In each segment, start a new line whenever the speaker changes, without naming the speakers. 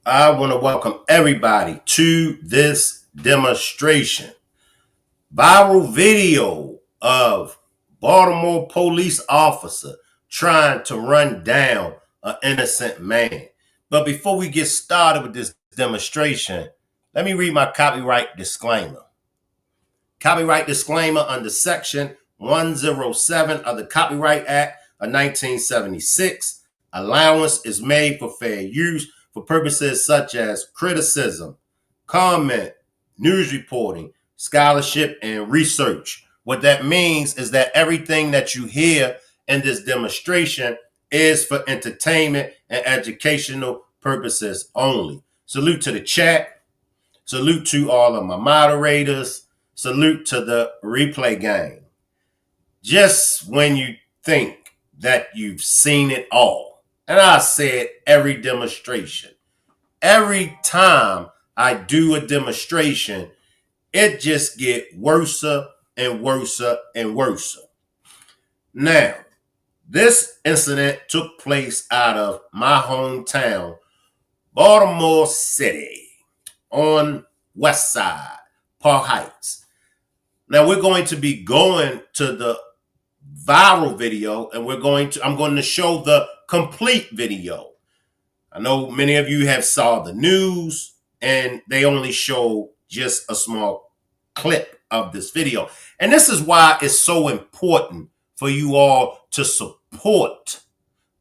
I want to welcome everybody to this demonstration. Viral video of Baltimore police officer trying to run down an innocent man. But before we get started with this demonstration, let me read my copyright disclaimer. Copyright disclaimer under Section 107 of the Copyright Act of 1976. Allowance is made for fair use for purposes such as criticism, comment, news reporting, scholarship, and research. What that means is that everything that you hear in this demonstration is for entertainment and educational purposes only. Salute to the chat. Salute to all of my moderators. Salute to the replay game. Just when you think that you've seen it all, and I said every demonstration, every time I do a demonstration, it just get worse and worse and worse. Now, this incident took place out of my hometown, Baltimore City, on West Side, Park Heights. Now we're going to be going to the viral video, and I'm going to show the complete video. I know many of you have saw the news, and they only show just a small clip of this video. And this is why it's so important for you all to support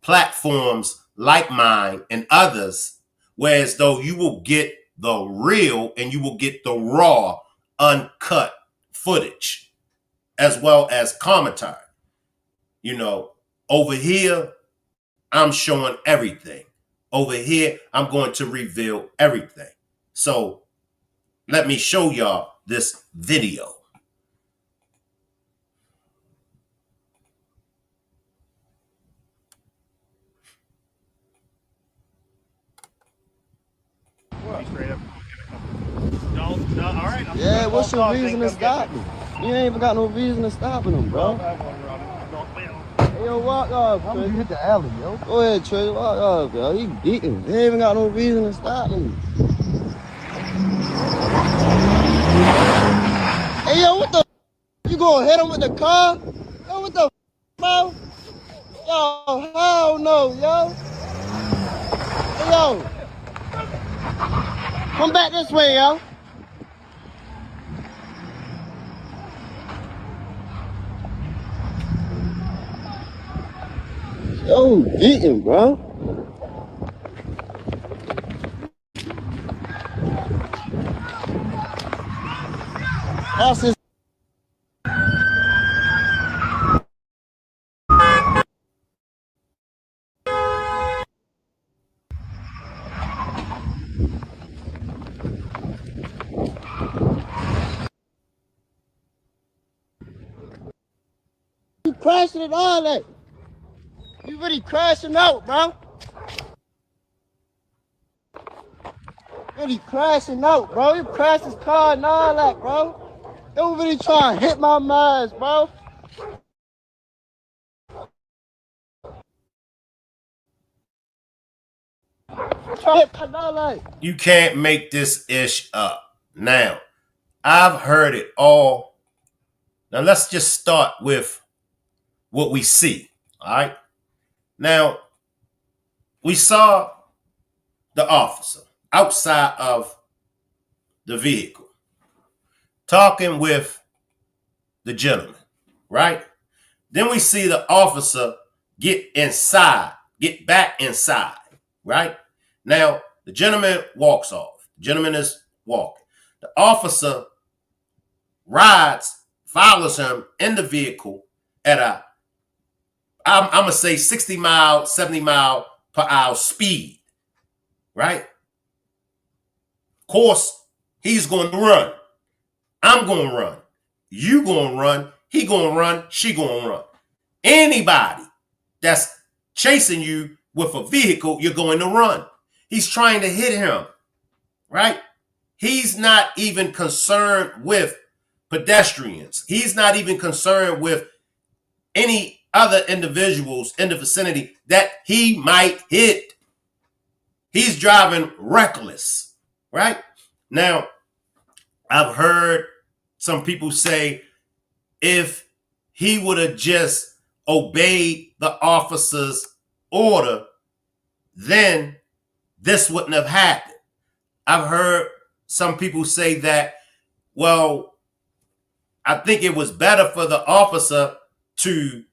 platforms like mine and others, whereas though you will get the real and you will get the raw, uncut footage as well as commentary. You know, over here, I'm showing everything. Over here, I'm going to reveal everything. So let me show y'all this video.
Straight up. No, all right.
Yeah, what's your reason to stop me? You ain't even got no reason to stopping him, bro. Hey, yo, walk off, Trey. You hit the alley, yo. Go ahead, Trey. Walk off, yo. He beating. They ain't even got no reason to stop me. Hey, yo, what the? You gonna hit him with the car? Yo, what the, bro? Yo, hell no, yo. Hey, yo. Come back this way, yo. Yo, beating, bro. That's his. You crashing it all that. You really crashing out, bro. Really crashing out, bro. You crashed his car and all that, bro. You really trying to hit my minds, bro.
You can't make this ish up. Now, I've heard it all. Now, let's just start with what we see. All right. Now, we saw the officer outside of the vehicle talking with the gentleman, right? Then we see the officer get back inside, right? Now, the gentleman walks off. The gentleman is walking. The officer follows him in the vehicle at I'm going to say 60 mile, 70 mile per hour speed, right? Of course, he's going to run. I'm going to run. You going to run. He going to run. She going to run. Anybody that's chasing you with a vehicle, you're going to run. He's trying to hit him, right? He's not even concerned with pedestrians. He's not even concerned with any other individuals in the vicinity that he might hit. He's driving reckless, right? Now, I've heard some people say if he would have just obeyed the officer's order, then this wouldn't have happened. I've heard some people say that, well, I think it was better for the officer to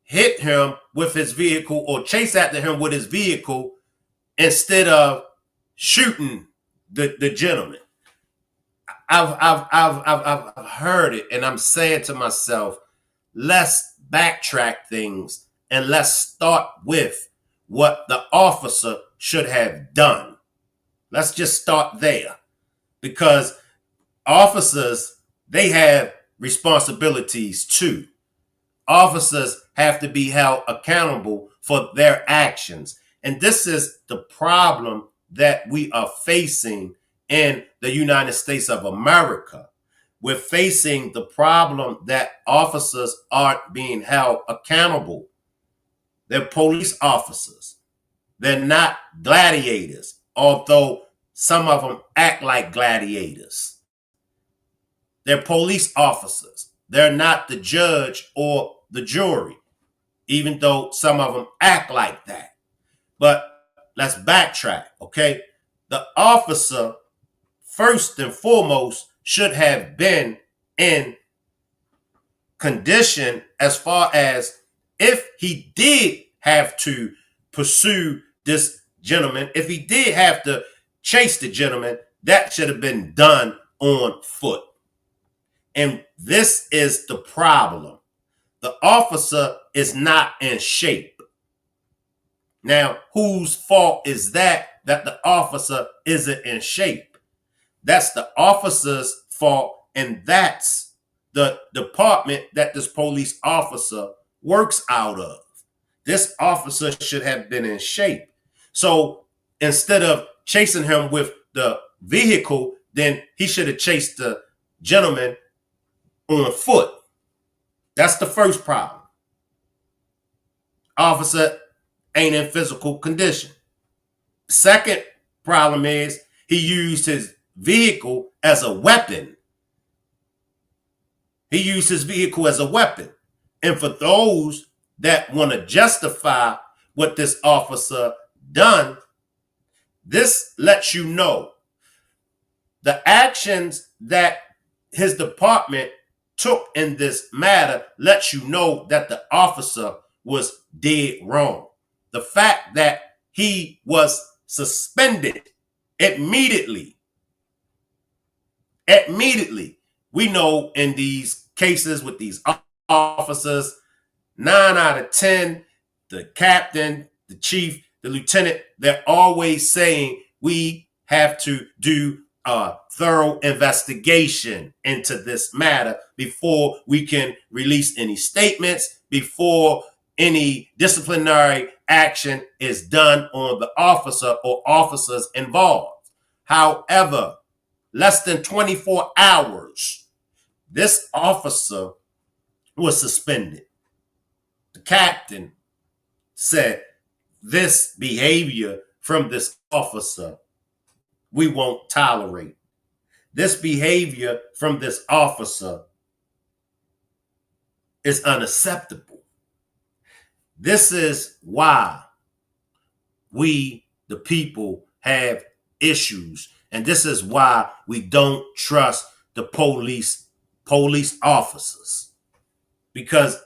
hit him with his vehicle or chase after him with his vehicle instead of shooting the gentleman. I've heard it, and I'm saying to myself, let's backtrack things and let's start with what the officer should have done. Let's just start there, because officers, they have responsibilities too. Officers have to be held accountable for their actions. And this is the problem that we are facing in the United States of America. We're facing the problem that officers aren't being held accountable. They're police officers. They're not gladiators, although some of them act like gladiators. They're police officers. They're not the judge or the jury, even though some of them act like that. But let's backtrack, okay? The officer, first and foremost, should have been in condition as far as if he did have to pursue this gentleman, if he did have to chase the gentleman, that should have been done on foot. And this is the problem. The officer is not in shape. Now, whose fault is that the officer isn't in shape? That's the officer's fault, and that's the department that this police officer works out of. This officer should have been in shape. So instead of chasing him with the vehicle, then he should have chased the gentleman on foot. That's the first problem. Officer ain't in physical condition. Second problem is he used his vehicle as a weapon. He used his vehicle as a weapon. And for those that want to justify what this officer done, this lets you know the actions that his department took in this matter lets you know that the officer was dead wrong. The fact that he was suspended immediately. We know in these cases with these officers, 9 out of 10, the captain, the chief, the lieutenant, they're always saying we have to do a thorough investigation into this matter before we can release any statements, before any disciplinary action is done on the officer or officers involved. However, less than 24 hours, this officer was suspended. The captain said, this behavior from this officer, we won't tolerate. This behavior from this officer is unacceptable. This is why we, the people, have issues. And this is why we don't trust the police officers. Because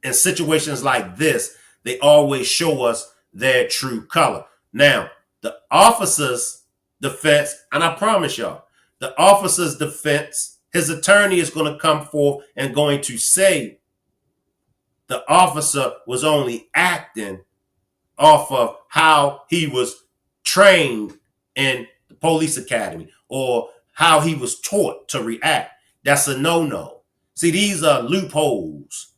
in situations like this, they always show us their true color. Now, the officer's defense, and I promise y'all, the officer's defense, his attorney is going to come forth and going to say the officer was only acting off of how he was trained in the police academy or how he was taught to react. That's a no-no. See, these are loopholes.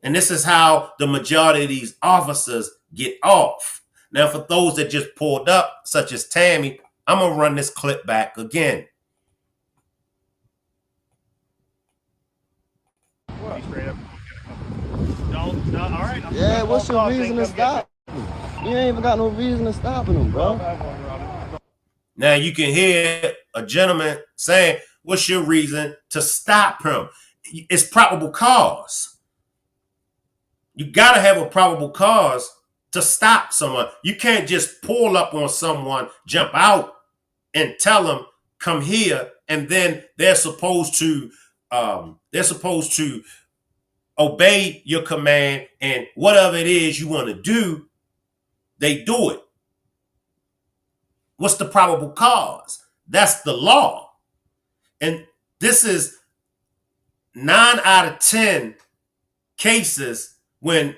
And this is how the majority of these officers get off. Now, for those that just pulled up, such as Tammy, I'm going to run this clip back again.
Straight up. No, all right.
Yeah, what's your reason to stop me? You ain't even got no reason to stopping them, bro.
Now you can hear a gentleman saying, what's your reason to stop him? It's probable cause. You got to have a probable cause to stop someone. You can't just pull up on someone, jump out, and tell them, come here, and then they're supposed to obey your command, and whatever it is you want to do, they do it. What's the probable cause? That's the law. And this is 9 out of 10 cases when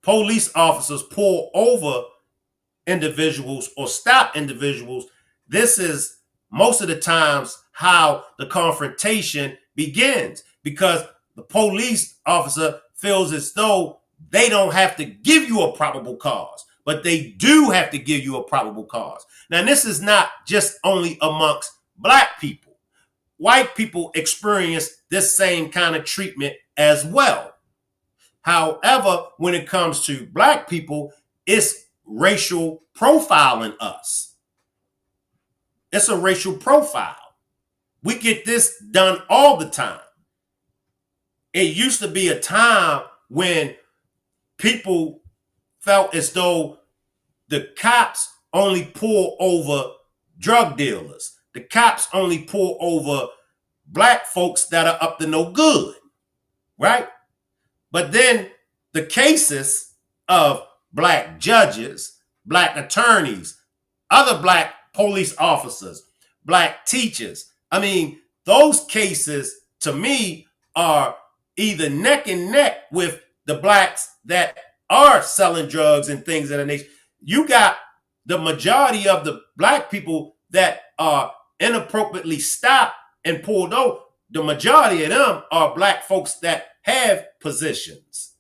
police officers pull over individuals or stop individuals. This is most of the times how the confrontation begins, because the police officer feels as though they don't have to give you a probable cause, but they do have to give you a probable cause. Now, this is not just only amongst black people. White people experience this same kind of treatment as well. However, when it comes to black people, it's racial profiling us. It's a racial profile. We get this done all the time. It used to be a time when people felt as though the cops only pull over drug dealers. The cops only pull over black folks that are up to no good, right? But then the cases of black judges, black attorneys, other black police officers, black teachers, I mean, those cases to me are either neck and neck with the blacks that are selling drugs and things of that nature. You got the majority of the black people that are inappropriately stopped and pulled over. The majority of them are black folks that have positions,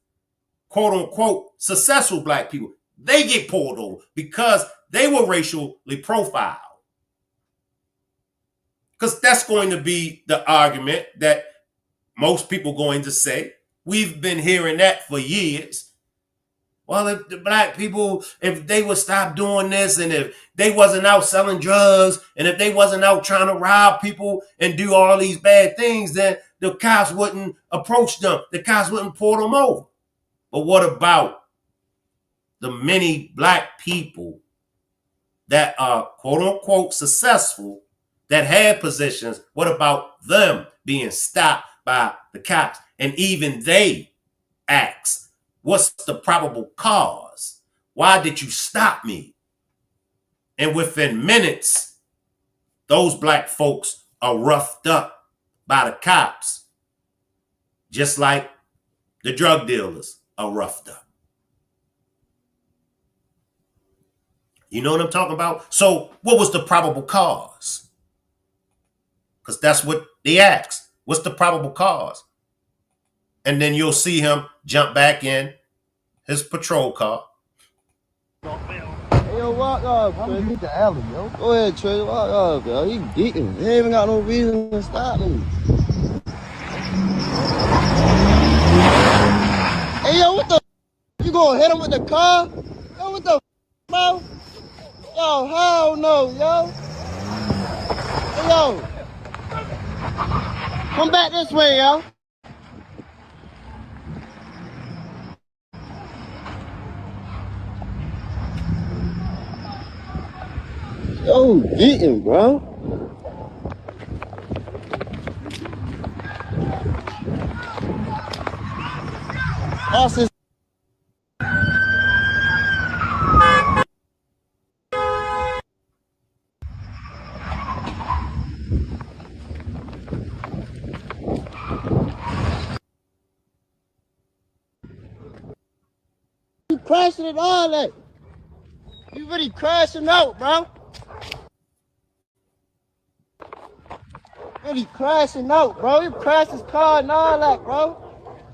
quote unquote, successful black people. They get pulled over because they were racially profiled. Because that's going to be the argument that most people are going to say. We've been hearing that for years. Well, if the black people, if they would stop doing this, and if they wasn't out selling drugs, and if they wasn't out trying to rob people and do all these bad things, then the cops wouldn't approach them. The cops wouldn't pull them over. But what about the many black people that are quote unquote successful, that have positions? What about them being stopped by the cops? And even they ask, what's the probable cause? Why did you stop me? And within minutes, those black folks are roughed up by the cops, just like the drug dealers are roughed up. You know what I'm talking about? So what was the probable cause? Because that's what they ask. What's the probable cause? And then you'll see him jump back in his patrol car.
Hey, yo, walk off, Trey. Hit the alley, yo. Go ahead, Trey. Walk off, yo. He geeking. He ain't even got no reason to stop me. Hey, yo, what the? You gonna hit him with the car? Yo, what the, bro? Yo, hell no, yo. Hey, yo. Come back this way, yo. Yo, beating, bro. Austin. You crashing it all that. You really crashing out, bro. Really crashing out, bro. You crashed his car and all that, bro.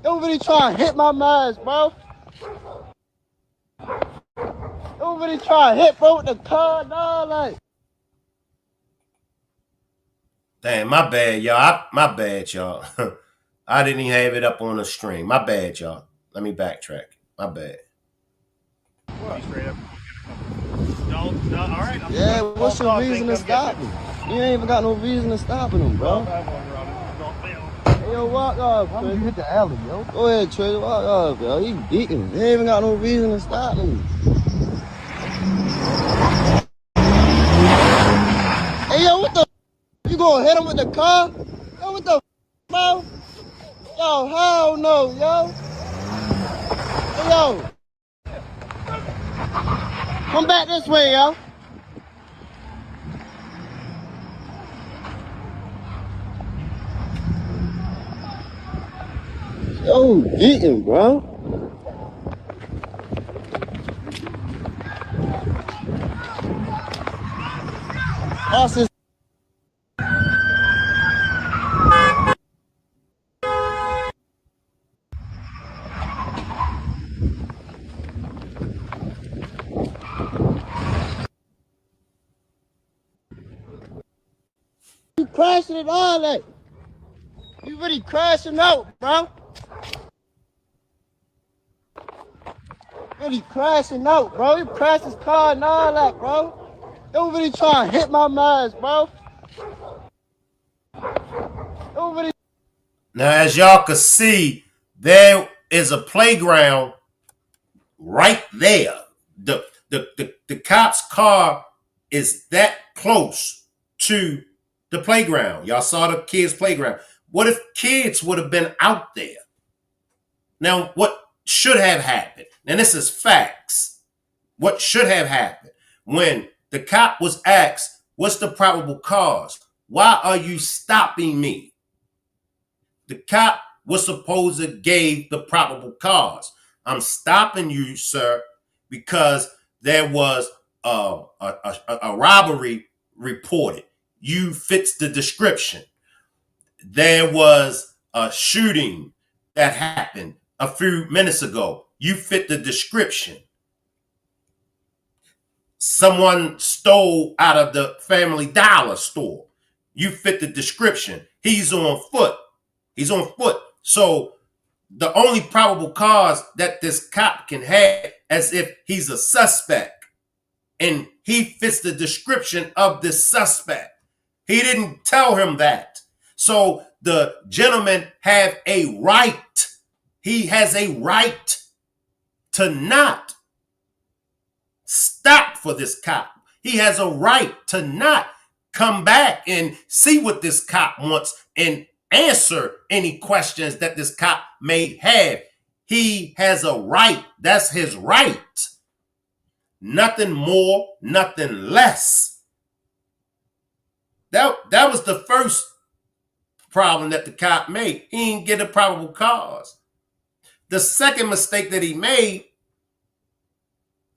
You really trying to hit my mans, bro. You really trying to hit, bro, with the car and all that.
Damn, my bad, y'all. My bad, y'all. I didn't even have it up on the stream. My bad, y'all. Let me backtrack. My bad.
Straight up. All right.
Yeah, what's your reason to stop me? You ain't even got no reason to stopping them, bro. Hey, yo, walk off, Trey. You hit the alley, yo. Go ahead, Trey, walk off, yo. He beating. He ain't even got no reason to stop me. Hey, yo, what the? You gonna hit him with the car? Yo, what the, bro? Yo, hell no, yo. Hey, yo. Come back this way, yo. Yo, beating, bro. Austin. You crashing it all that. You really crashing out, bro. Really crashing out, bro. You crashed his car and all that, bro. Don't really try to hit my mask, bro. Don't really.
Now, as y'all can see, there is a playground right there. The cop's car is that close to the playground. Y'all saw the kids' playground. What if kids would have been out there? Now, what should have happened? And this is facts. What should have happened when the cop was asked, what's the probable cause? Why are you stopping me? The cop was supposed to give the probable cause. I'm stopping you, sir, because there was a robbery reported. You fits the description. There was a shooting that happened a few minutes ago. You fit the description. Someone stole out of the Family Dollar store. You fit the description. He's on foot. He's on foot. So the only probable cause that this cop can have as if he's a suspect, and he fits the description of this suspect. He didn't tell him that. So the gentleman have a right. He has a right to not stop for this cop. He has a right to not come back and see what this cop wants and answer any questions that this cop may have. He has a right. That's his right. Nothing more, nothing less. That was the first problem that the cop made. He didn't get a probable cause. The second mistake that he made,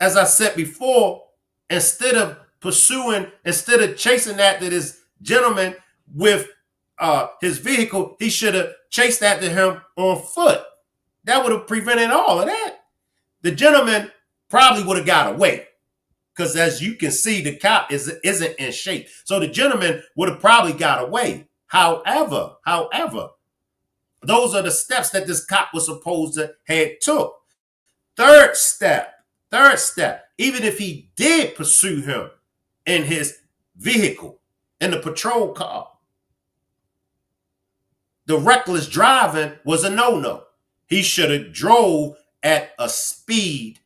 as I said before, instead of chasing after this gentleman with his vehicle, he should have chased after him on foot. That would have prevented all of that. The gentleman probably would have got away because, as you can see, the cop isn't in shape. So the gentleman would have probably got away. However, those are the steps that this cop was supposed to have took. Third step, even if he did pursue him in his vehicle, in the patrol car, the reckless driving was a no-no. He should have drove at a speed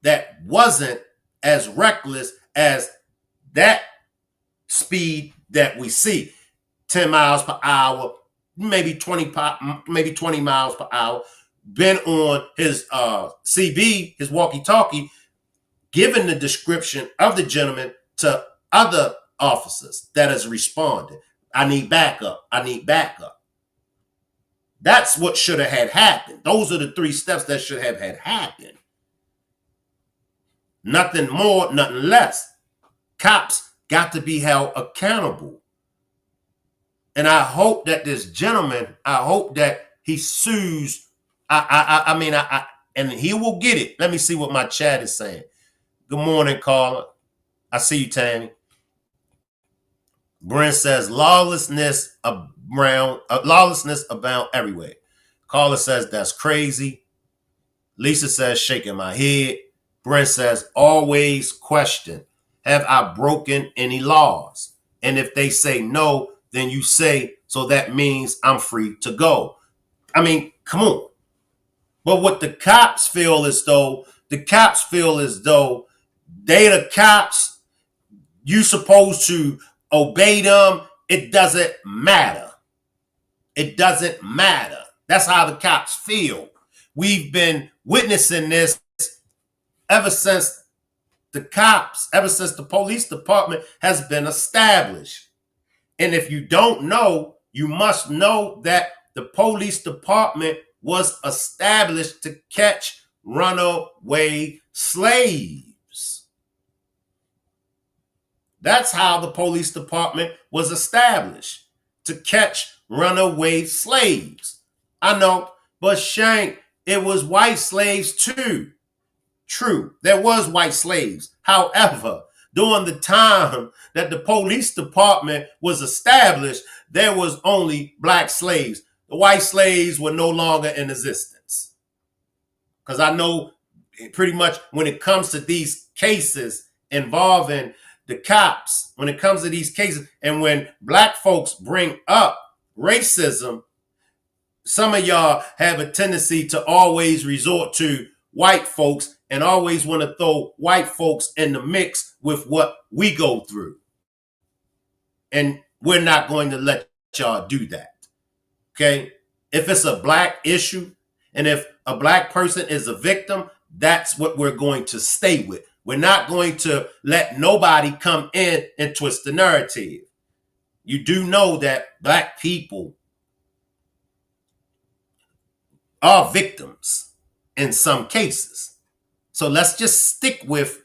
that wasn't as reckless as that speed that we see. 10 miles per hour, maybe 20 miles per hour. Been on his CB, his walkie-talkie, giving the description of the gentleman to other officers that has responded. I need backup. I need backup. That's what should have had happened. Those are the three steps that should have had happened. Nothing more, nothing less. Cops got to be held accountable. And I hope that this gentleman, I hope that he sues. And he will get it. Let me see what my chat is saying. Good morning, caller. I see you, Tammy. Brent says lawlessness abound everywhere. Caller says that's crazy. Lisa says shaking my head. Brent says always question have I broken any laws? And if they say no, then you say, so that means I'm free to go. I mean, come on. But what the cops feel as though, they the cops, you supposed to obey them. It doesn't matter. It doesn't matter. That's how the cops feel. We've been witnessing this ever since ever since the police department has been established. And if you don't know, you must know that the police department was established to catch runaway slaves. That's how the police department was established, to catch runaway slaves. I know, but Shank, it was white slaves too. True, there was white slaves. However, during the time that the police department was established, there was only black slaves. The white slaves were no longer in existence. Because I know pretty much when it comes to these cases involving the cops, when it comes to these cases, and when black folks bring up racism, some of y'all have a tendency to always resort to white folks and always want to throw white folks in the mix with what we go through. And we're not going to let y'all do that. Okay? If it's a black issue and if a black person is a victim, that's what we're going to stay with. We're not going to let nobody come in and twist the narrative. You do know that black people are victims in some cases. So let's just stick with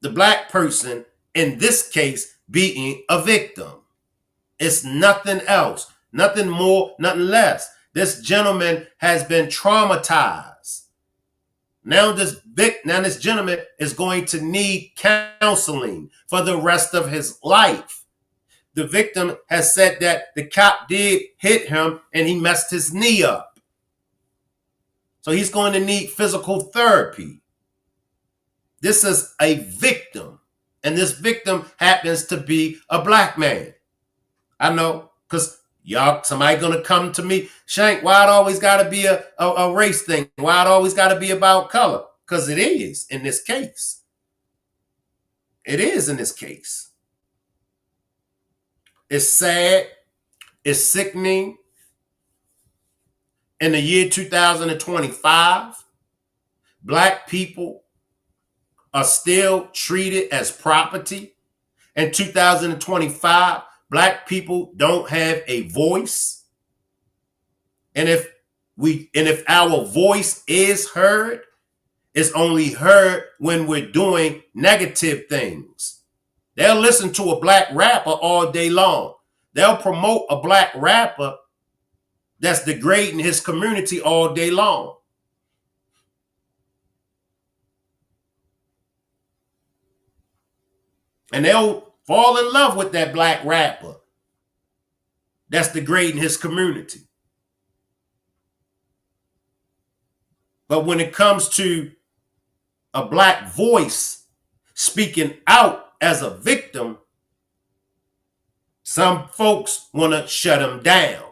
the black person in this case being a victim. It's nothing else, nothing more, nothing less. This gentleman has been traumatized. Now this gentleman is going to need counseling for the rest of his life. The victim has said that the cop did hit him and he messed his knee up. So he's going to need physical therapy. This is a victim, and this victim happens to be a black man. I know, because somebody gonna come to me, Shank, why it always gotta be a race thing? Why it always gotta be about color? Because it is in this case. It is in this case. It's sad. It's sickening. In the year 2025, black people are still treated as property. In 2025, black people don't have a voice. And if our voice is heard, it's only heard when we're doing negative things. They'll listen to a black rapper all day long. They'll promote a black rapper that's degrading his community all day long. And they'll fall in love with that black rapper that's degrading his community. But when it comes to a black voice speaking out as a victim, some folks want to shut him down.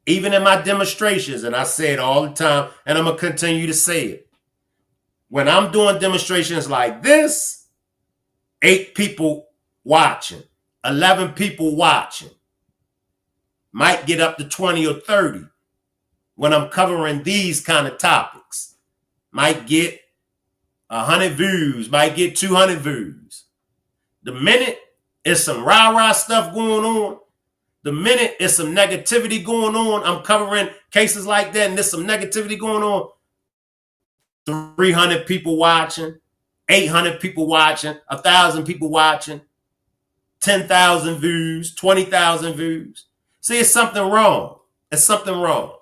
Even in my demonstrations, and I say it all the time, and I'm going to continue to say it. When I'm doing demonstrations like this, 8 people watching, 11 people watching, might get up to 20 or 30 when I'm covering these kind of topics. Might get 100 views, might get 200 views. The minute it's some rah-rah stuff going on, the minute it's some negativity going on, I'm covering cases like that and there's some negativity going on, 300 people watching, 800 people watching, 1,000 people watching, 10,000 views, 20,000 views. See, it's something wrong. It's something wrong.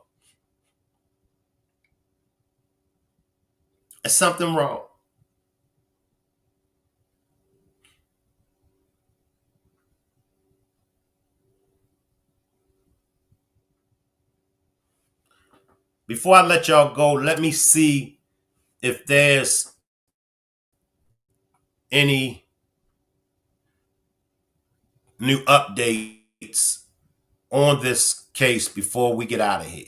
It's something wrong. Before I let y'all go, let me see if there's any new updates on this case before we get out of here?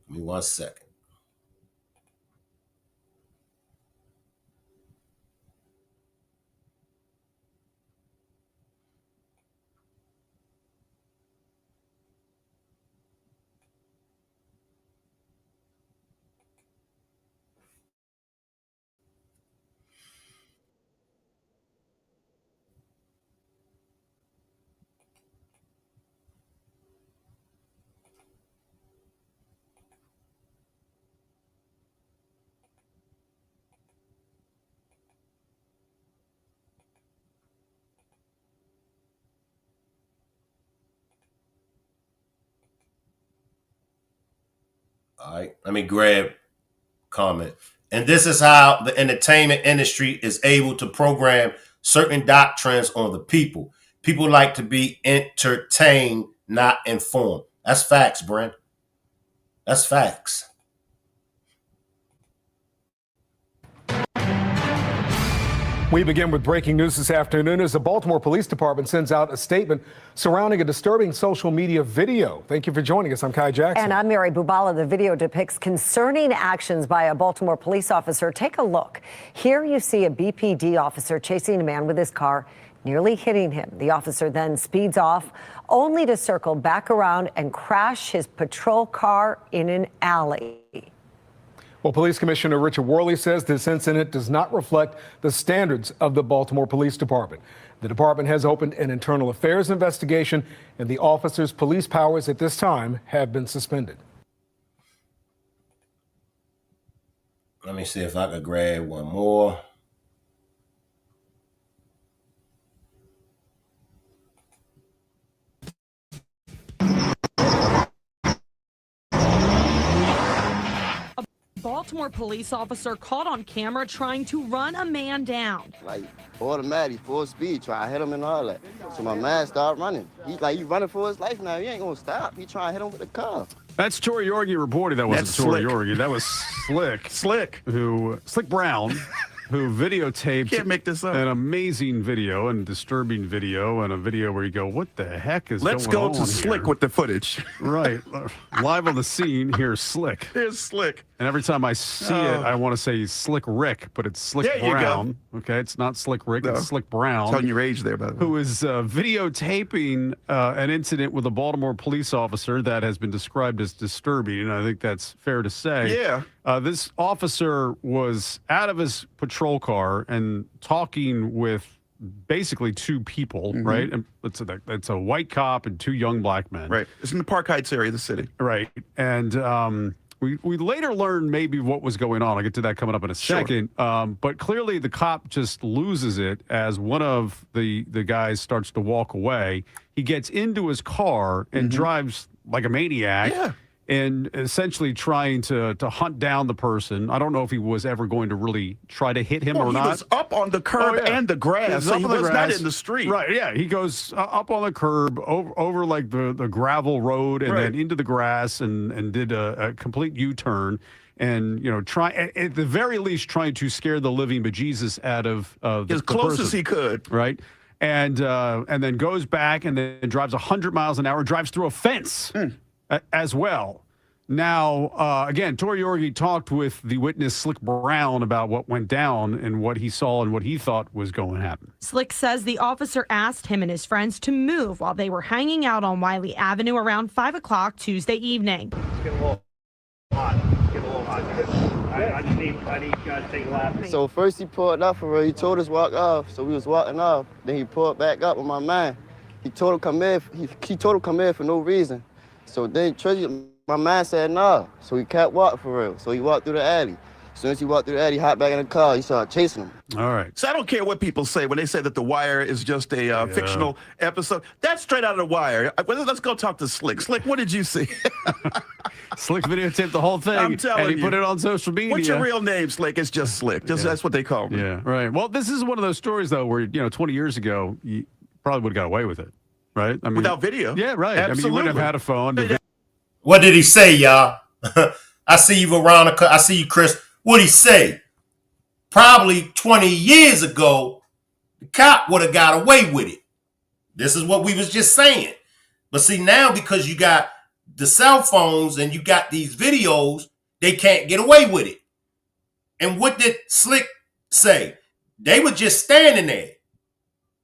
Give me 1 second. All right, let me grab comment. And this is how the entertainment industry is able to program certain doctrines on the people. People like to be entertained, not informed. That's facts, Brent. That's facts.
We begin with breaking news this afternoon as the Baltimore Police Department sends out a statement surrounding a disturbing social media video. Thank you for joining us. I'm Kai Jackson.
And I'm Mary Bubala. The video depicts concerning actions by a Baltimore police officer. Take a look. Here you see a BPD officer chasing a man with his car, nearly hitting him. The officer then speeds off, only to circle back around and crash his patrol car in an alley.
Well, Police Commissioner Richard Worley says this incident does not reflect the standards of the Baltimore Police Department. The department has opened an internal affairs investigation, and the officer's police powers at this time have been suspended.
Let me see if I could grab one more.
Baltimore police officer caught on camera trying to run a man down.
Like automatic, full speed, try to hit him and all that. So my man started running. He running for his life now. He ain't gonna stop. He trying to hit him with a car.
That's Tori Yorgi reporting. That wasn't Tori Yorgi. That was Slick.
Slick
Brown, who videotaped
Can't make this up.
an amazing video and disturbing video and a video where you go, what the heck is
Let's
going on
go to Slick
here?
with the footage.
Right. Live on the scene, here's Slick.
Here's Slick.
And every time I see it, I want to say Slick Rick, but it's Slick
There you go.
Brown. Okay, it's not Slick Rick,
No.
it's Slick Brown.
Telling your age there, by the way.
Who is videotaping an incident with a Baltimore police officer that has been described as disturbing, and I think that's fair to say.
Yeah.
This officer was out of his patrol car and talking with basically two people, right? And it's a white cop and two young black men.
Right. It's in the Park Heights area of the city.
Right. And we later learned maybe what was going on. I'll get to that coming up in a second. But clearly the cop just loses it as one of the guys starts to walk away. He gets into his car and drives like a maniac.
Yeah.
And essentially trying to hunt down the person. I don't know if he was ever going to really try to hit him or not.
He was up on the curb and the grass. So he was not in the street.
Right, yeah. He goes up on the curb, over like the gravel road, and then into the grass, and did a complete U-turn. And, try at the very least trying to scare the living bejesus out of
as close as he could.
Right. And then goes back and then drives 100 miles an hour, drives through a fence as well. Now, again, Tori Yorgi talked with the witness, Slick Brown, about what went down and what he saw and what he thought was going to happen.
Slick says the officer asked him and his friends to move while they were hanging out on Wiley Avenue around 5 o'clock Tuesday evening.
It's getting a little hot. I need you guys to take a lap.
So first he pulled up for real. He told us walk off. So we was walking off. Then he pulled back up with my man. He told him come in. He told him come in for no reason. So then my man said no. So he kept walking for real. So he walked through the alley. As soon as he walked through the alley, he hopped back in the car. He started chasing him.
All right.
So I don't care what people say when they say that The Wire is just a fictional episode. That's straight out of The Wire. Let's go talk to Slick. Slick, what did you see?
Slick videotaped the whole thing,
I'm telling
and he
you.
put it on social media.
What's your real name, Slick? It's just Slick. That's what they call me.
Yeah, right. Well, this is one of those stories, though, where, 20 years ago, you probably would have got away with it, right? I mean,
Without video.
Yeah, right.
Absolutely.
I mean, you wouldn't have had a phone.
What did he say, y'all? I see you, Veronica. I see you, Chris. What'd he say? Probably 20 years ago, the cop would have got away with it. This is what we was just saying. But see, now because you got the cell phones and you got these videos, they can't get away with it. And what did Slick say? They were just standing there.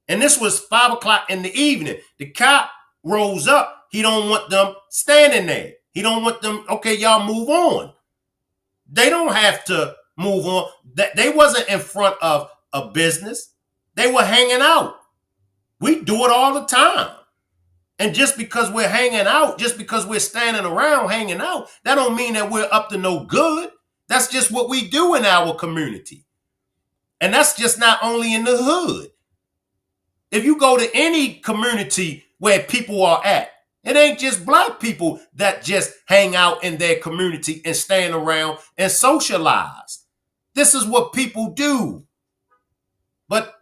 And this was 5 o'clock in the evening. The cop rose up. He don't want them standing there. He don't want them, okay, y'all move on. They don't have to move on. They wasn't in front of a business. They were hanging out. We do it all the time. And just because we're hanging out, just because we're standing around hanging out, that don't mean that we're up to no good. That's just what we do in our community. And that's just not only in the hood. If you go to any community where people are at, it ain't just black people that just hang out in their community and stand around and socialize. This is what people do. But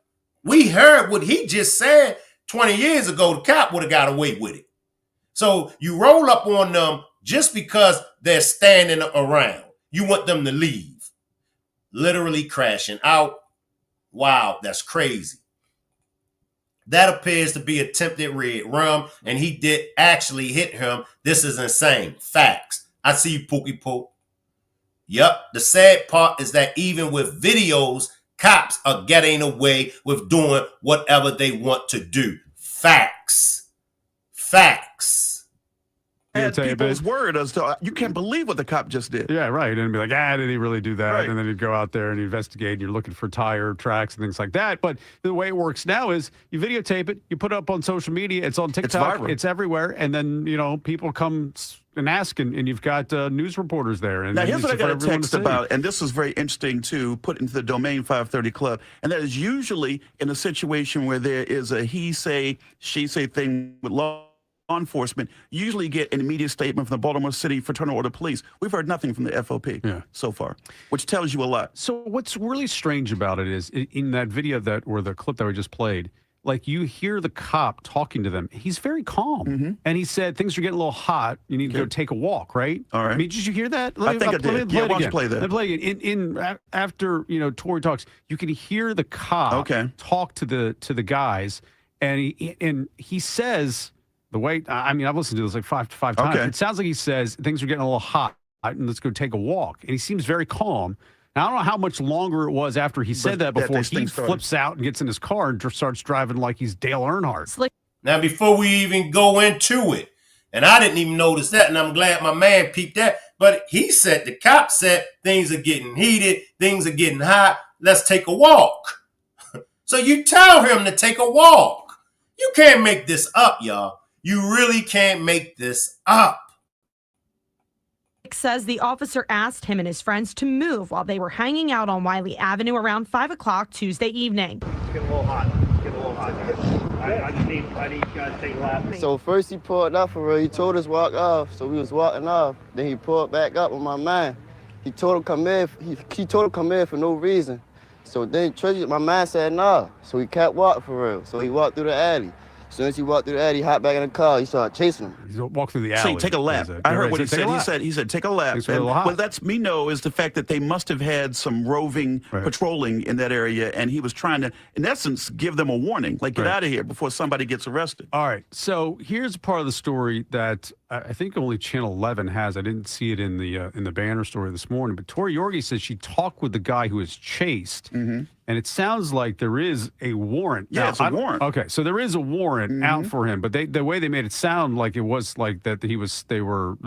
we heard what he just said 20 years ago. The cop would have got away with it. So you roll up on them just because they're standing around. You want them to leave. Literally crashing out. Wow, that's crazy. That appears to be attempted red rum, and he did actually hit him. This is insane. Facts. I see you, Pookie Poke. Yup. The sad part is that even with videos, cops are getting away with doing whatever they want to do. Facts. Facts.
And people's word as to, you can't believe what the cop just did.
Yeah, right. And be like, did he really do that?
Right.
And then he'd go out there and investigate, and you're looking for tire tracks and things like that. But the way it works now is you videotape it, you put it up on social media, it's on TikTok, it's everywhere, and then, people come and ask, and you've got news reporters there. And
now, here's what I got a
everyone
text
to see.
about, and this is very interesting to put into the Domain 530 Club, and that is usually in a situation where there is a he say, she say thing with law enforcement. You usually get an immediate statement from the Baltimore City Fraternal Order Police. We've heard nothing from the FOP so far, which tells you a lot.
So what's really strange about it is in that video or the clip that we just played, like you hear the cop talking to them. He's very calm. And he said, things are getting a little hot. You need to go take a walk, right?
All right.
I mean, did you hear that?
I think I did. Yeah, why don't you play that?
Play it. After, Tory talks, you can hear the cop talk to the guys. And he says, the way, I mean, I've listened to this like five times. It sounds like he says, things are getting a little hot, and let's go take a walk. And he seems very calm. Now, I don't know how much longer it was after he said that before he flips out and gets in his car and starts driving like he's Dale Earnhardt.
Now, before we even go into it, and I didn't even notice that, and I'm glad my man peeped that, but the cop said, things are getting heated, things are getting hot, let's take a walk. So you tell him to take a walk. You can't make this up, y'all. You really can't make this up.
Says the officer asked him and his friends to move while they were hanging out on Wiley Avenue around 5 o'clock Tuesday evening.
It's getting a little hot. I need you guys to take a lap.
So first he pulled up for real. He told us walk off. So we was walking off. Then he pulled back up with my man. He told him come in. He told him come in for no reason. So then my man said nah. So he kept walking for real. So he walked through the alley. As soon as he walked through the alley, he hopped back in the car. He started chasing him.
He walked through the alley.
So take a lap. I heard what he said. He said, take a lap. And what lets me know is the fact that they must have had some roving patrolling in that area, and he was trying to, in essence, give them a warning, like get out of here before somebody gets arrested.
All right. So here's part of the story that I think only Channel 11 has. I didn't see it in the banner story this morning, but Tori Yorgi says she talked with the guy who was chased. And it sounds like there is a warrant.
Yeah, it's a warrant.
Okay, so there is a warrant out for him, but the way they made it sound like it was like that there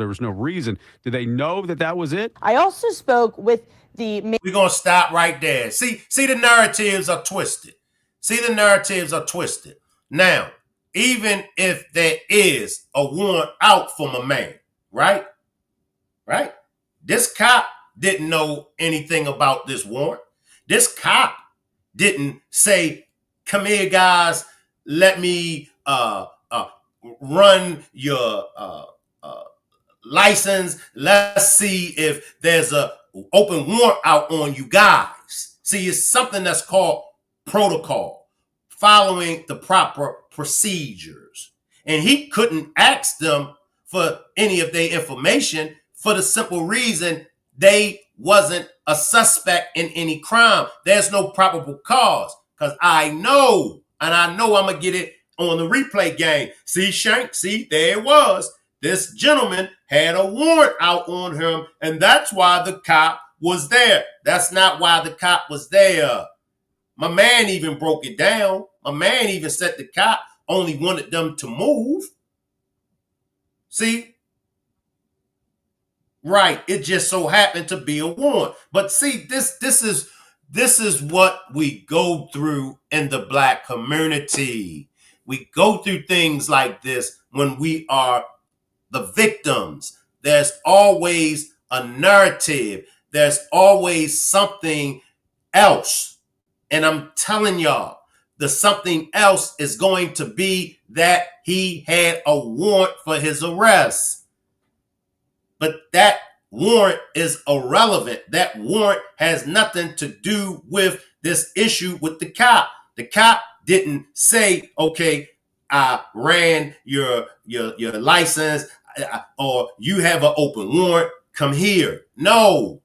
was no reason. Did they know that was it?
I also spoke with the...
We're going to stop right there. See, the narratives are twisted. Now, even if there is a warrant out for my man, right? This cop didn't know anything about this warrant. This cop didn't say, come here, guys, let me run your license. Let's see if there's a open warrant out on you guys. See, it's something that's called protocol, following the proper procedures. And he couldn't ask them for any of their information for the simple reason they wasn't a suspect in any crime. There's no probable cause, because I know, and I know I'm going to get it on the replay game. See, Shank, see, there it was. This gentleman had a warrant out on him, and that's why the cop was there. That's not why the cop was there. My man even broke it down. My man even said the cop only wanted them to move. See? Right. It just so happened to be a warrant. But see, this is what we go through in the Black community. We go through things like this when we are the victims. There's always a narrative. There's always something else. And I'm telling y'all, the something else is going to be that he had a warrant for his arrest. But that warrant is irrelevant. That warrant has nothing to do with this issue with the cop. The cop didn't say, okay, I ran your license, or you have an open warrant, come here. No.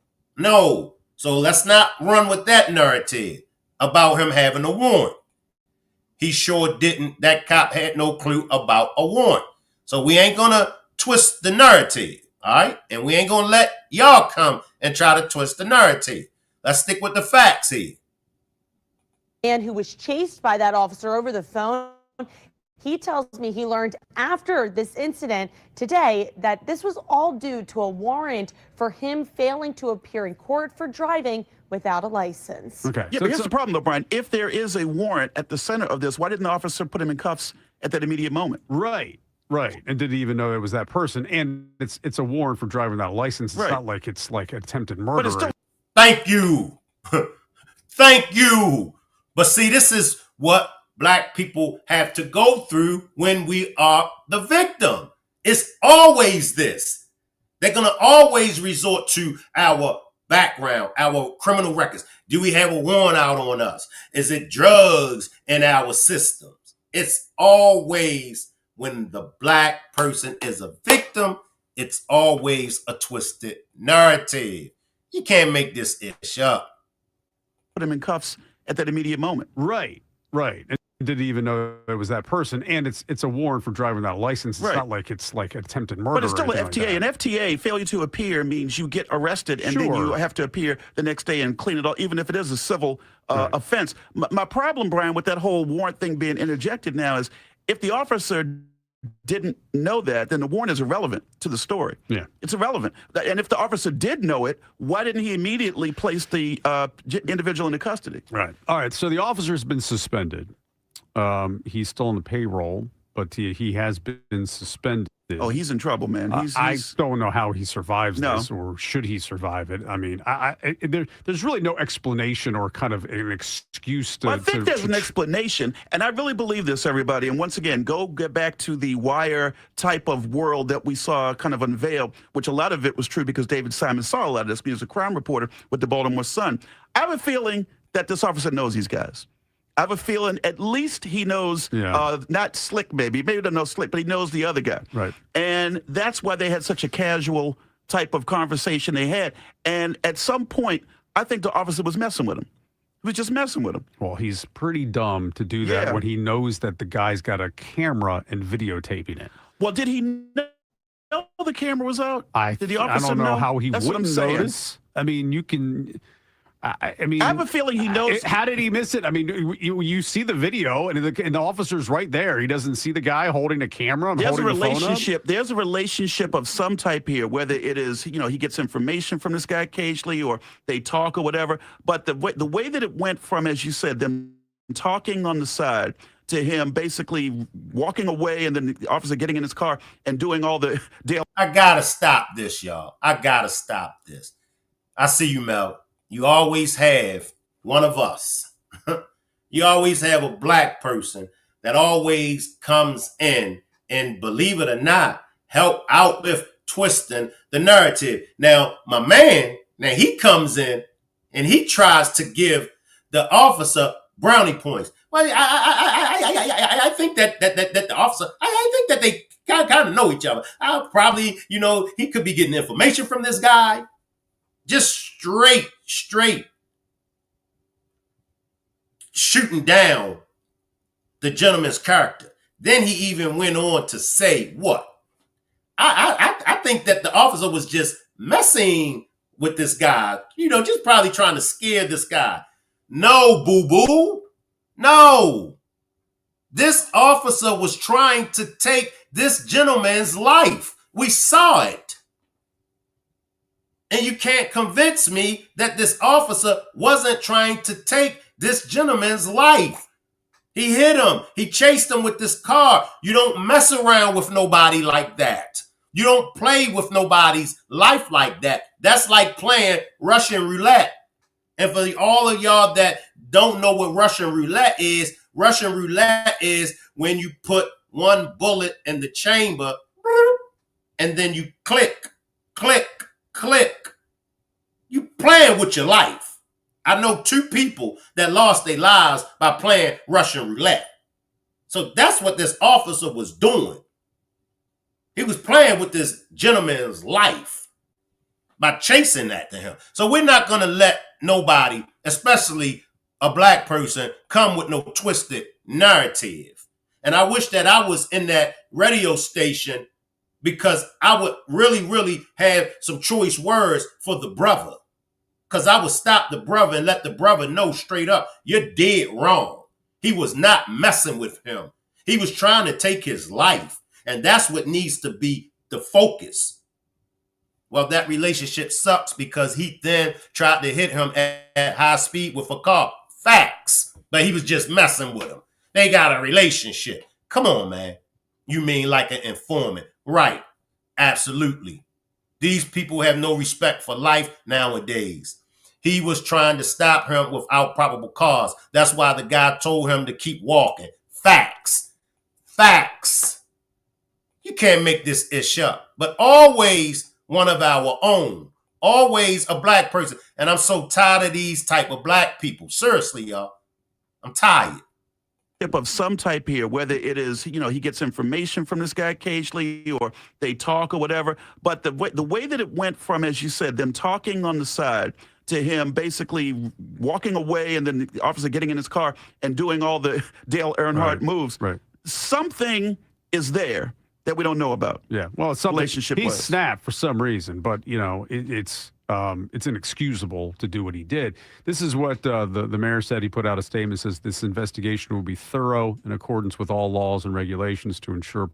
So let's not run with that narrative about him having a warrant. He sure didn't. That cop had no clue about a warrant. So we ain't going to twist the narrative, all right? And we ain't going to let y'all come and try to twist the narrative. Let's stick with the facts here.
Man who was chased by that officer over the phone. He tells me he learned after this incident today that this was all due to a warrant for him failing to appear in court for driving without a license.
Okay.
Yeah,
So
but here's the problem, though, Brian. If there is a warrant at the center of this, why didn't the officer put him in cuffs at that immediate moment?
Right. And didn't even know it was that person. And it's a warrant for driving without a license. It's not like it's like attempted murder.
But it's still-
Thank you. Thank you. But see, this is what Black people have to go through when we are the victim. It's always this. They're going to always resort to our background, our criminal records. Do we have a warrant out on us? Is it drugs in our systems? It's always, when the Black person is a victim, it's always a twisted narrative. You can't make this ish up.
Put him in cuffs at that immediate moment.
Right. And didn't even know it was that person. And it's a warrant for driving without a license. It's not like it's like attempted murder.
But it's still an FTA. An FTA, failure to appear, means you get arrested and then you have to appear the next day and clean it all, even if it is a civil offense. My problem, Brian, with that whole warrant thing being interjected now is if the officer didn't know that, then the warrant is irrelevant to the story. Yeah. It's irrelevant. And if the officer did know it, why didn't he immediately place the individual into custody?
Right. All right. So the officer's been suspended. He's still on the payroll, but he has been suspended.
Oh, he's in trouble, man.
I don't know how he survives this, or should he survive it. I mean, there's really no explanation or kind of an excuse to.
Well, I think there's an explanation, and I really believe this, everybody. And once again, get back to the Wire type of world that we saw kind of unveil, which a lot of it was true because David Simon saw a lot of this. He was a crime reporter with the Baltimore Sun. I have a feeling that this officer knows these guys. I have a feeling at least he knows, not Slick maybe he doesn't know Slick, but he knows the other guy.
Right.
And that's why they had such a casual type of conversation they had. And at some point, I think the officer was messing with him. He was just messing with him.
Well, he's pretty dumb to do that when he knows that the guy's got a camera and videotaping it.
Well, did he know the camera was out? Did the officer
I don't know how he
That's
wouldn't
what I'm saying.
notice. I mean, you can... I mean,
I have a feeling he knows.
How did he miss it? I mean, you see the video, and the officer's right there. He doesn't see the guy holding a camera.
There's a relationship. There's a relationship of some type here, whether it is, he gets information from this guy occasionally, or they talk or whatever. But the way that it went from, as you said, them talking on the side to him basically walking away, and then the officer getting in his car and doing all the deal.
I gotta stop this, y'all. I gotta stop this. I see you, Mel. You always have one of us. You always have a black person that always comes in and, believe it or not, help out with twisting the narrative. Now, my man, now he comes in and he tries to give the officer brownie points. Well, I think that the officer, I think that they kind of know each other. Probably, he could be getting information from this guy. Just straight shooting down the gentleman's character. Then he even went on to say what? I think that the officer was just messing with this guy, just probably trying to scare this guy. No, boo-boo. No. This officer was trying to take this gentleman's life. We saw it. And you can't convince me that this officer wasn't trying to take this gentleman's life. He hit him. He chased him with this car. You don't mess around with nobody like that. You don't play with nobody's life like that. That's like playing Russian roulette. And for all of y'all that don't know what Russian roulette is when you put one bullet in the chamber and then you click, click, click. You playing with your life. I know 2 people that lost their lives by playing Russian roulette. So that's what this officer was doing. He was playing with this gentleman's life by chasing that to him. So we're not going to let nobody, especially a black person, come with no twisted narrative. And I wish that I was in that radio station because I would really have some choice words for the brother. Because I would stop the brother and let the brother know straight up, you're dead wrong. He was not messing with him. He was trying to take his life. And that's what needs to be the focus. Well, that relationship sucks because he then tried to hit him at high speed with a car. Facts. But he was just messing with him. They got a relationship. Come on, man. You mean like an informant? Right. Absolutely. These people have no respect for life nowadays. He was trying to stop him without probable cause. That's why the guy told him to keep walking. Facts. Facts. You can't make this ish up. But always one of our own. Always a black person. And I'm so tired of these type of black people. Seriously, y'all. I'm tired.
Of some type here, whether it is, he gets information from this guy occasionally or they talk or whatever. But the way that it went from, as you said, them talking on the side to him basically walking away and then the officer getting in his car and doing all the Dale Earnhardt moves. Right. Something is there that we don't know about.
Yeah. Well, it's something.
Relationship
He snapped for some reason, but, it's inexcusable to do what he did. This is what the mayor said. He put out a statement, says this investigation will be thorough in accordance with all laws and regulations to ensure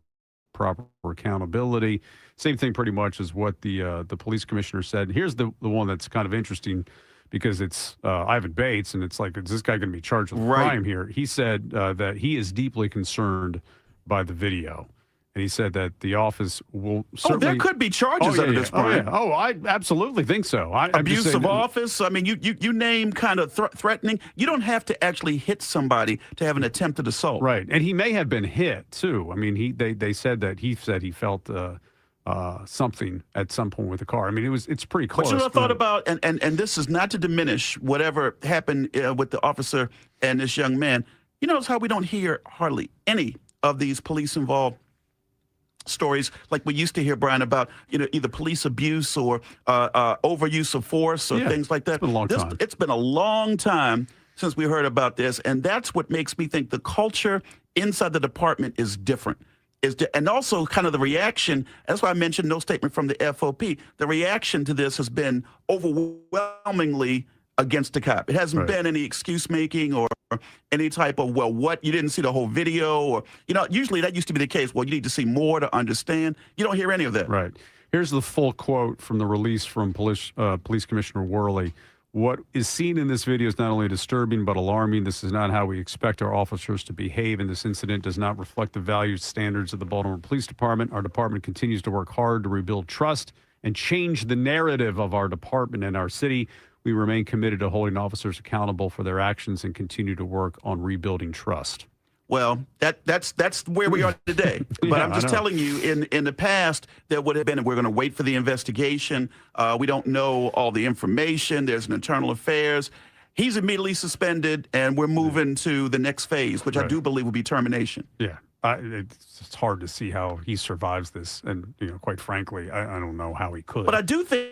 proper accountability. Same thing pretty much as what the police commissioner said. Here's the one that's kind of interesting because it's Ivan Bates, and it's like, is this guy going to be charged with crime here? He said that he is deeply concerned by the video. And he said that the office will certainly...
Oh, there could be charges under this, Brian.
Oh, I absolutely think so.
Abuse of office. I mean, you name kind of threatening. You don't have to actually hit somebody to have an attempted assault.
Right. And he may have been hit, too. I mean, they said that he felt something at some point with the car. I mean, it's pretty close.
But I thought about, and this is not to diminish whatever happened with the officer and this young man. You notice how we don't hear hardly any of these police-involved stories like we used to hear, Brian, about either police abuse or overuse of force or things like that.
It's been a long time.
It's been a long time since we heard about this, and that's what makes me think the culture inside the department is different. And also kind of the reaction, that's why I mentioned no statement from the FOP. The reaction to this has been overwhelmingly against the cop. It hasn't been any excuse making or any type of, well, what, you didn't see the whole video, or, usually that used to be the case. Well, you need to see more to understand. You don't hear any of that.
Right. Here's the full quote from the release from Police Commissioner Worley. What is seen in this video is not only disturbing but alarming. This is not how we expect our officers to behave, and this incident does not reflect the values standards of the Baltimore Police Department. Our department continues to work hard to rebuild trust and change the narrative of our department and our city. We remain committed to holding officers accountable for their actions and continue to work on rebuilding trust.
Well, that's where we are today. But
Yeah,
I'm just telling you, in the past, there would have been, we're going to wait for the investigation. We don't know all the information. There's an internal affairs. He's immediately suspended, and we're moving to the next phase, which I do believe will be termination.
Yeah. It's hard to see how he survives this. And, quite frankly, I don't know how he could.
But I do think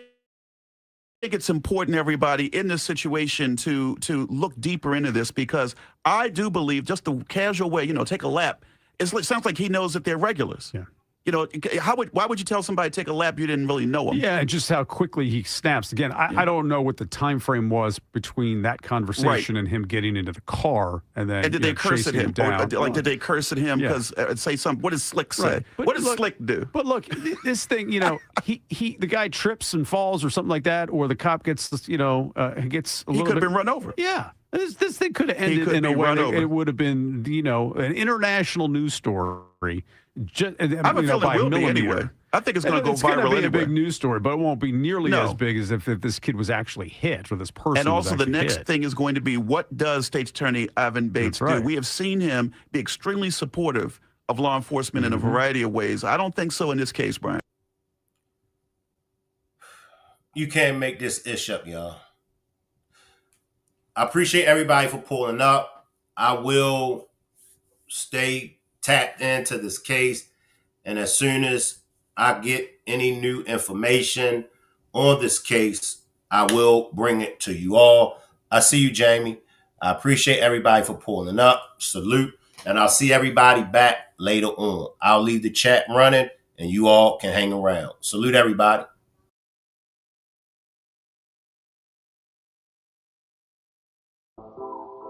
it's important, everybody, in this situation to look deeper into this, because I do believe just the casual way, take a lap, it sounds like he knows that they're regulars.
Yeah.
Why would you tell somebody to take a lap you didn't really know him?
Yeah, and just how quickly he snaps. Again, I don't know what the time frame was between that conversation and him getting into the car, and then
did they curse at him?
Down.
Did they curse at him because say something? What does Slick say?
Right.
What does Slick do?
But look, this thing, the guy trips and falls or something like that, or the cop gets gets a little.
He could have been run over.
Yeah. This thing could have ended in a way it would have been, an international news story. I have a feeling it will be anyway. I think it's going to go viral anyway. It's going to be a big news story, but it won't be nearly as big as if this kid was actually hit, or this person. And also, the next thing is going to be, what does State's Attorney Ivan Bates do? We have seen him be extremely supportive of law enforcement in a variety of ways. I don't think so in this case, Brian.
You can't make this ish up, y'all. I appreciate everybody for pulling up. I will stay tapped into this case, and as soon as I get any new information on this case, I will bring it to you all. I see you, Jamie. I appreciate everybody for pulling up. Salute, and I'll see everybody back later on. I'll leave the chat running, and you all can hang around. Salute, everybody.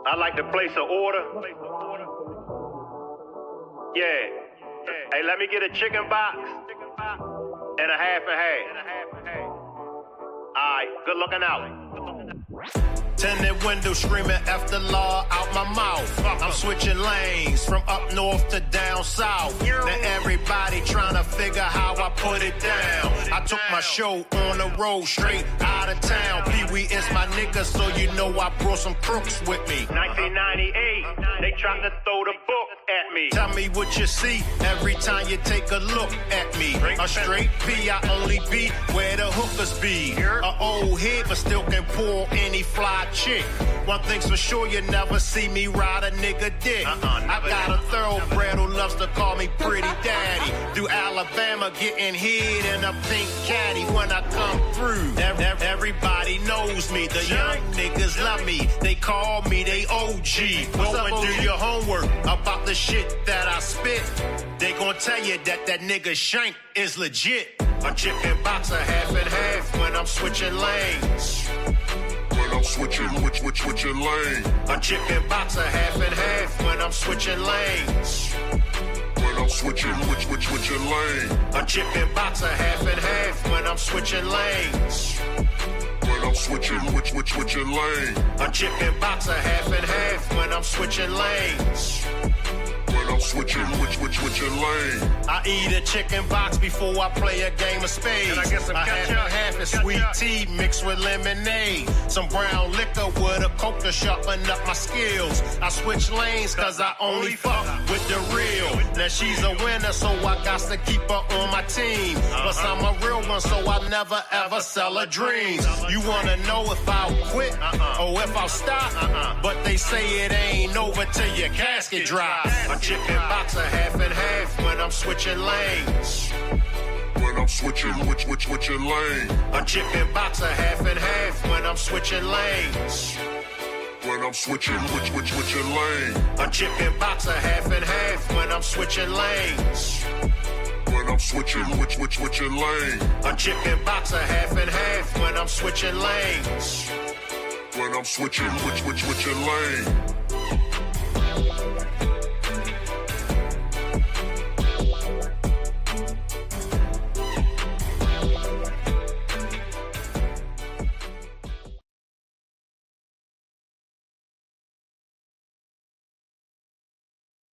I'd like to place an order. Yeah. Hey, let me get a chicken box and a half and half. All right, good looking out.
Tinted window screaming after law out my mouth. I'm switching lanes from up north to down south. Now everybody trying to figure how I put it down. I took my show on the road straight out of town. Pee-wee is my nigga, so you know I brought some crooks with me.
1998, they trying to throw the book at me.
Tell me what you see every time you take a look at me. A straight P, I only be where the hookers be. A old head, but still can pull any fly chick. One thing's for sure, you never see me ride a nigga dick. I got a thoroughbred who loves to call me pretty daddy. Through Alabama, getting hit in a pink caddy when I come through. Everybody knows me, the young niggas love me. They call me they OG. Go and do your homework about the shit that I spit. They gon' tell you that nigga Shank is legit. A chicken box a half and half when I'm switching lanes. Switching lane. A chicken box a half and half when I'm switching lanes. When I'm switching lane. A chicken box a half and half when I'm switching lanes. When I'm switching lane. A chicken box a half and half when I'm switching lanes. When I'm switching lane. I eat a chicken box before I play a game of spades.
Can I get some ketchup?
A half is sweet tea mixed with lemonade. Some brown liquor with a Coke to sharpen up my skills. I switch lanes cause I only fuck with the real. Now she's a winner, so I got to keep her on my team. Plus I'm a real one, so I never ever sell her dreams. You wanna know if I'll quit or if I'll stop? But they say it ain't over till your casket drops. A chicken box a half and half when I'm switching lanes. When I'm switching lane. A chicken box a half and half when I'm switching lanes. When I'm switching lane. A chicken box a half and half when I'm switching lanes. When I'm switching lane. A chicken box a half and half when I'm switching lanes. When I'm switching lane.